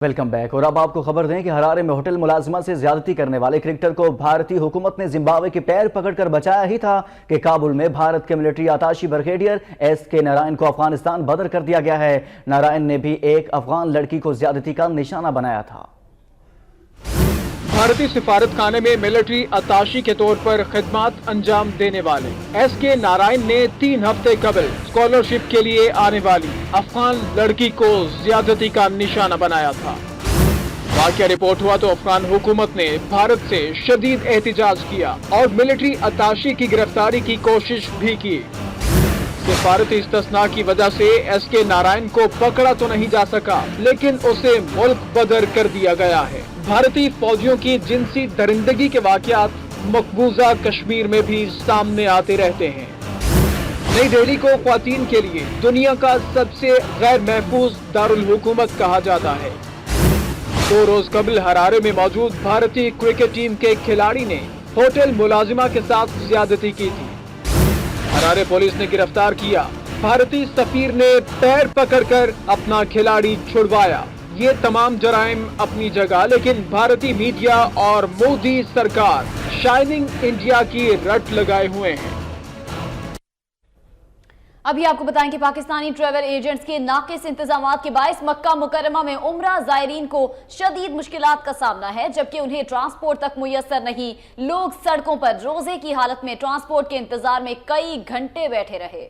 Welcome back. اور اب آپ کو خبر دیں کہ ہرارے میں ہوٹل ملازمہ سے زیادتی کرنے والے کرکٹر کو بھارتی حکومت نے زمبابوے کے پیر پکڑ کر بچایا ہی تھا کہ کابل میں بھارت کے ملٹری اتاشی بریگیڈیئر ایس کے نارائن کو افغانستان بدر کر دیا گیا ہے۔ نارائن نے بھی ایک افغان لڑکی کو زیادتی کا نشانہ بنایا تھا۔ بھارتی سفارت خانے میں ملٹری اتاشی کے طور پر خدمات انجام دینے والے ایس کے نارائن نے 3 ہفتے قبل اسکالرشپ کے لیے آنے والی افغان لڑکی کو زیادتی کا نشانہ بنایا تھا۔ واقعہ رپورٹ ہوا تو افغان حکومت نے بھارت سے شدید احتجاج کیا اور ملٹری اتاشی کی گرفتاری کی کوشش بھی کی۔ سفارتی استثناء کی وجہ سے ایس کے نارائن کو پکڑا تو نہیں جا سکا، لیکن اسے ملک بدر کر دیا گیا ہے۔ بھارتی فوجیوں کی جنسی درندگی کے واقعات مقبوضہ کشمیر میں بھی سامنے آتے رہتے ہیں۔ نئی دہلی کو خواتین کے لیے دنیا کا سب سے غیر محفوظ دارالحکومت کہا جاتا ہے۔ 2 روز قبل ہرارے میں موجود بھارتی کرکٹ ٹیم کے کھلاڑی نے ہوٹل ملازمہ کے ساتھ زیادتی کی تھی۔ ہرارے پولیس نے گرفتار کیا۔ بھارتی سفیر نے پیر پکڑ کر اپنا کھلاڑی چھڑوایا۔ یہ تمام جرائم اپنی جگہ، لیکن بھارتی میڈیا اور مودی سرکار شائننگ انڈیا کی رٹ لگائے ہوئے ہیں۔ ابھی آپ کو بتائیں کہ پاکستانی ٹریول ایجنٹس کے ناقص انتظامات کے باعث مکہ مکرمہ میں عمرہ زائرین کو شدید مشکلات کا سامنا ہے، جبکہ انہیں ٹرانسپورٹ تک میسر نہیں۔ لوگ سڑکوں پر روزے کی حالت میں ٹرانسپورٹ کے انتظار میں کئی گھنٹے بیٹھے رہے۔